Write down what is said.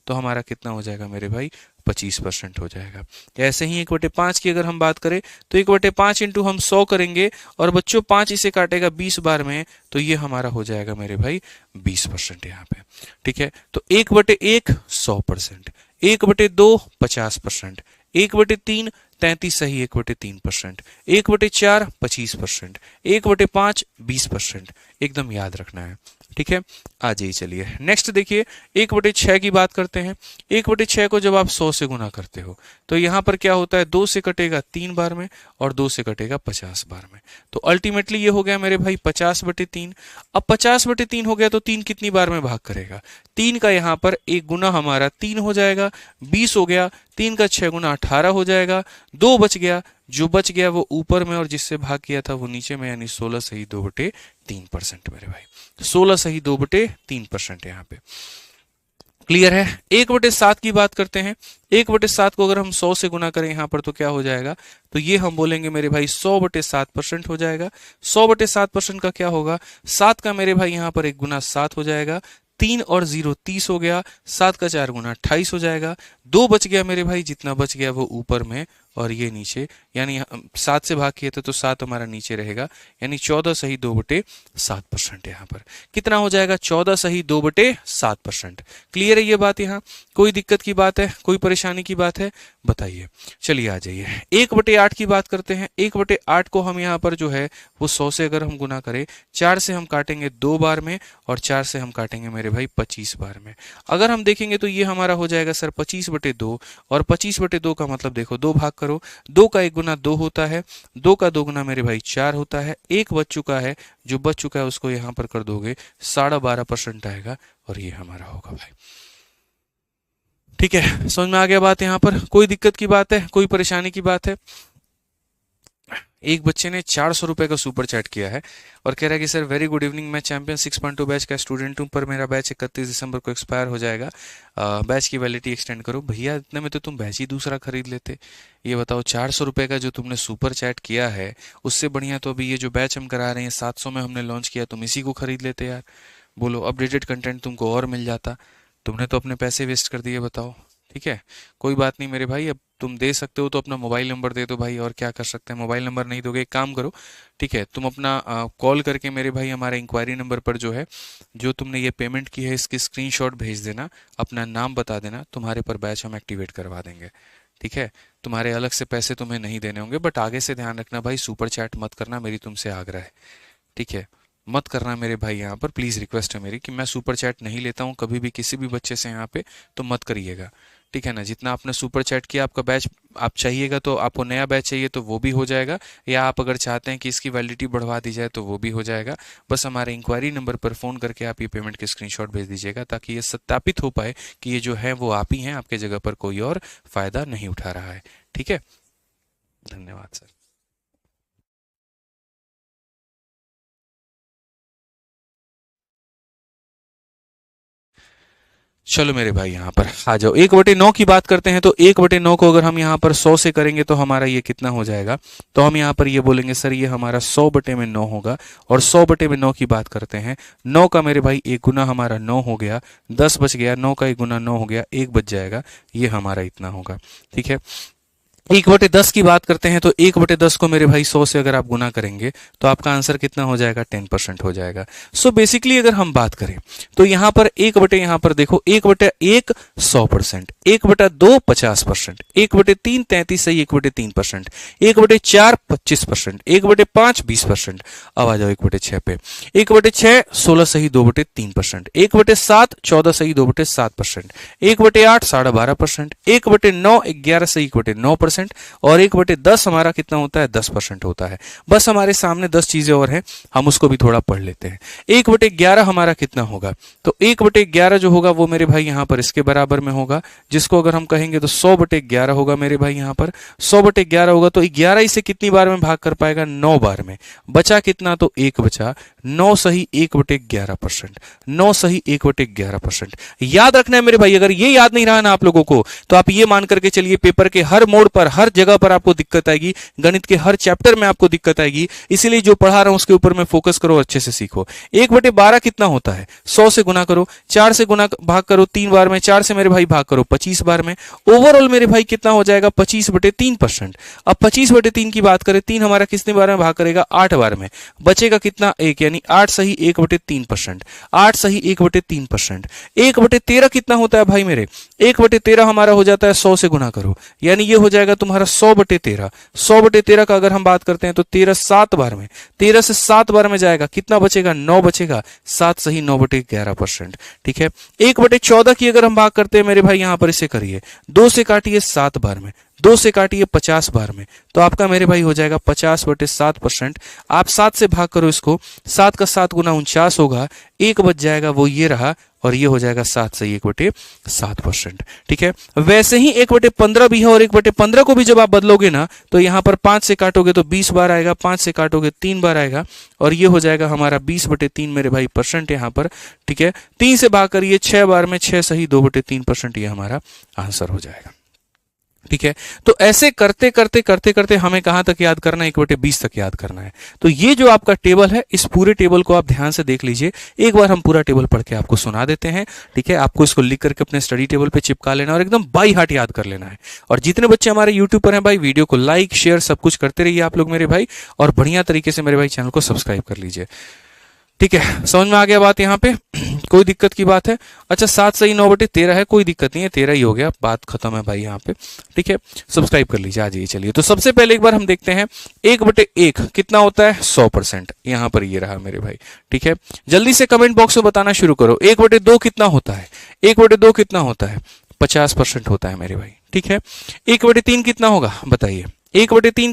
तो हमारा कितना हो जाएगा मेरे भाई 25% हो जाएगा। ऐसे ही 1/5 की अगर हम बात करें तो 1/5 इंटू हम 100 करेंगे और बच्चों 5 इसे काटेगा 20 बार में, तो ये हमारा हो जाएगा मेरे भाई 20% यहाँ पे। ठीक है, तो 1/1 100%, 1/2 50%, 1/3 33 सही 1/3%, 1/4 25%, 1/5 20%, एकदम याद रखना है। ठीक है, आ जाइए चलिए नेक्स्ट देखिए 1/6 की बात करते हैं। 1/6 को जब आप 100 से गुना करते हो तो यहाँ पर क्या होता है, 2 से कटेगा 3 बार में और 2 से कटेगा 50 बार में, तो अल्टीमेटली ये हो गया मेरे भाई 50/3। अब 50/3 हो गया तो 3 कितनी बार में भाग करेगा, 3 का यहाँ पर एक गुना हमारा 3 हो जाएगा, 20 हो गया, 3 का 6 गुना 18 हो जाएगा, 2 बच गया, जो बच गया वो ऊपर में और जिससे भाग किया था वो नीचे में, यानी 16 सही 2/3% मेरे भाई, 16 सही 2/3% यहाँ पे। क्लियर है। 1/7 की बात करते हैं। 1/7 को अगर हम 100 से गुना करें यहाँ पर तो क्या हो जाएगा, तो ये हम बोलेंगे मेरे भाई 100/7% हो जाएगा। 100/7% का क्या होगा, 7 का मेरे भाई यहाँ पर एक गुना 7 हो जाएगा, 3 और 0 30 हो गया, 7 का 4 गुना 28 हो जाएगा, 2 बच गया मेरे भाई, जितना बच गया वो ऊपर में और ये नीचे, यानी 7 से भाग किए थे तो 7 हमारा नीचे रहेगा, यानी 14 सही 2/7% यहाँ पर कितना हो जाएगा, 14 सही 2/7%। क्लियर है ये बात, यहाँ कोई दिक्कत की बात है, कोई परेशानी की बात है बताइए। चलिए आ जाइए 1/8 की बात करते हैं। 1/8 को हम यहाँ पर जो है वो 100 से अगर हम गुना करें, 4 से हम काटेंगे 2 बार में और 4 से हम काटेंगे मेरे भाई 25 बार में। अगर हम देखेंगे तो ये हमारा हो जाएगा सर 25/2, और 25/2 का मतलब देखो 2 भाग करो, 2 का 1 गुना 2 होता है, 2 का 2 गुना मेरे भाई 4 होता है, 1 बच चुका है, जो बच चुका है उसको यहाँ पर कर दोगे 12.5% आएगा और ये हमारा होगा भाई। ठीक है, समझ में आ गया बात, यहाँ पर कोई दिक्कत की बात है, कोई परेशानी की बात है। एक बच्चे ने 400 रुपए का सुपर चैट किया है और कह रहा है कि सर वेरी गुड इवनिंग, मैं चैंपियन 6.2 बैच का स्टूडेंट हूं, पर मेरा बैच 31 दिसंबर को एक्सपायर हो जाएगा, बैच की वैलिडिटी एक्सटेंड करो। भैया इतने में तो तुम बैच ही दूसरा खरीद लेते। ये बताओ 400 रुपए का जो तुमने सुपर चैट किया है, उससे बढ़िया तो अभी ये जो बैच हम करा रहे हैं 700 में हमने लॉन्च किया, तुम इसी को खरीद लेते यार। बोलो, अपडेटेड कंटेंट तुमको और मिल जाता, तुमने तो अपने पैसे वेस्ट कर दिए, बताओ। ठीक है, कोई बात नहीं मेरे भाई, अब तुम दे सकते हो तो अपना मोबाइल नंबर दे दो भाई, और क्या कर सकते हैं। मोबाइल नंबर नहीं दोगे, एक काम करो, ठीक है, तुम अपना कॉल करके मेरे भाई हमारे इंक्वायरी नंबर पर जो है, जो तुमने ये पेमेंट की है इसकी स्क्रीनशॉट भेज देना, अपना नाम बता देना, तुम्हारे पर बैच हम एक्टिवेट करवा देंगे। ठीक है, तुम्हारे अलग से पैसे तुम्हें नहीं देने होंगे, बट आगे से ध्यान रखना भाई, सुपर चैट मत करना, मेरी तुमसे आग्रह है। ठीक है, मत करना मेरे भाई, यहाँ पर प्लीज़ रिक्वेस्ट है मेरी कि मैं सुपर चैट नहीं लेता हूँ कभी भी किसी भी बच्चे से यहाँ पे, तो मत करिएगा। ठीक है ना, जितना आपने सुपर चैट किया, आपका बैच आप चाहिएगा तो आपको नया बैच चाहिए तो वो भी हो जाएगा, या आप अगर चाहते हैं कि इसकी वैलिडिटी बढ़वा दी जाए तो वो भी हो जाएगा। बस हमारे इंक्वायरी नंबर पर फ़ोन करके आप ये पेमेंट की स्क्रीनशॉट भेज दीजिएगा, ताकि ये सत्यापित हो पाए कि ये जो है वो आप ही हैं, आपके जगह पर कोई और फ़ायदा नहीं उठा रहा है। ठीक है, धन्यवाद सर। चलो मेरे भाई यहाँ पर आ जाओ, 1/9 की बात करते हैं। तो 1/9 को अगर हम यहाँ पर 100 से करेंगे तो हमारा ये कितना हो जाएगा, तो हम यहाँ पर ये बोलेंगे सर ये हमारा 100/9 होगा। और 100/9 की बात करते हैं, 9 का मेरे भाई एक गुना हमारा 9 हो गया, 10 बच गया, 9 का एक गुना 9 हो गया, 1 बच जाएगा, ये हमारा इतना होगा। ठीक है, 1/10 की बात करते हैं। तो 1/10 को मेरे भाई 100 से अगर आप गुना करेंगे तो आपका आंसर कितना हो जाएगा, 10% हो जाएगा। सो बेसिकली अगर हम बात करें तो यहाँ पर यहाँ पर देखो 1/1 100%, 1/2 50%, 1/3 33 सही 1/3%, 1/4 25%, 1/5 20%। अब आ जाओ 1/6 पे। 1/6 16 सही 2/3%, 1/7 14 सही 2/7%, 1/8 12.5%, 1/9 11 सही 1/9%, और 1/10 हमारा कितना होता है, 10% होता है। बस हमारे सामने 10 चीजें और हैं, हम उसको भी थोड़ा पढ़ लेते हैं। 1/11 हमारा कितना होगा, तो 1/11 जो होगा वो मेरे भाई यहाँ पर इसके बराबर में होगा, जिसको अगर हम कहेंगे तो 100/11 होगा मेरे भाई। यहाँ पर 100/11 होगा तो 11 इसे कितनी बार में भाग कर पाएगा, 9 बार में। बचा कितना, तो 1 बचा, 9 सही 1/11%। 9 सही 1/11%। याद रखना है मेरे भाई, अगर ये याद नहीं रहा ना आप लोगों को, तो आप ये मान करके चलिए पेपर के हर मोड़ पर, हर जगह पर आपको दिक्कत आएगी, गणित के हर चैप्टर में आपको दिक्कत आएगी। इसीलिए जो पढ़ा रहा हूं उसके ऊपर में फोकस करो, अच्छे से सीखो। 1/12 कितना होता है? 100 से गुना करो, 4 से गुना भाग करो 3 बार में, 4 से मेरे भाई भाग करो 25 बार में। ओवरऑल मेरे भाई कितना हो जाएगा? 25/3%। अब 25/3 की बात करें, 3 हमारा कितने बार में भाग करेगा? 8 बार में। बचेगा कितना? 1, यानी 8 सही 1/3%। 8 सही 1/3%। 1/13 कितना होता है भाई मेरे? 1/13 हमारा हो जाता है 100 से गुना करो, यानी ये हो जाएगा तुम्हारा 100/13। 100/13 का अगर हम बात करते हैं तो 13 7 बार में, 13 से 7 बार में जाएगा, कितना बचेगा? 9 बचेगा। 7 सही 9/11%। ठीक है। 1/14 की अगर हम बात करते हैं मेरे भाई, यहां पर इसे करिए, 2 से काटिए 7 बार में, 2 से काटिए 50 बार में, तो आपका मेरे भाई हो जाएगा 50/7%। आप 7 से भाग करो इसको, 7 का 7 गुना 49 होगा, 1 बच जाएगा, वो ये रहा, और ये हो जाएगा 7 सही 1/7%। ठीक है। वैसे ही 1/15 भी है, और 1/15 को भी जब आप बदलोगे ना, तो यहां पर 5 से काटोगे तो 20 बार आएगा, 5 से काटोगे 3 बार आएगा, और ये हो जाएगा हमारा 20/3 मेरे भाई परसेंट यहां पर। ठीक है। 3 से भाग करिए 6 बार में, 6 सही 2/3%, ये हमारा आंसर हो जाएगा। ठीक है। तो ऐसे करते करते करते करते हमें कहां तक याद करना है? 1/20 तक याद करना है। तो ये जो आपका टेबल है, इस पूरे टेबल को आप ध्यान से देख लीजिए। एक बार हम पूरा टेबल पढ़ के आपको सुना देते हैं। ठीक है। आपको इसको लिख करके अपने स्टडी टेबल पे चिपका लेना और एकदम बाई हार्ट याद कर लेना है। और जितने बच्चे हमारे यूट्यूब पर हैं भाई, वीडियो को लाइक शेयर सब कुछ करते रहिए आप लोग मेरे भाई, और बढ़िया तरीके से मेरे भाई चैनल को सब्सक्राइब कर लीजिए। ठीक है। समझ में आ गया बात यहाँ पे? कोई दिक्कत की बात है? अच्छा, 7 सही 9/13 है, कोई दिक्कत नहीं है, 13 ही हो गया, बात खत्म है भाई यहाँ पे। ठीक है। सब्सक्राइब कर लीजिए, आ जाइए। चलिए, तो सबसे पहले एक बार हम देखते हैं 1/1 कितना होता है? 100%। यहाँ पर ये रहा मेरे भाई। ठीक है। जल्दी से कमेंट बॉक्स में बताना शुरू करो। 1/2 कितना होता है? 1/2 कितना होता है? 50% होता है मेरे भाई। ठीक है। 1/3 कितना होगा बताइए? 1/3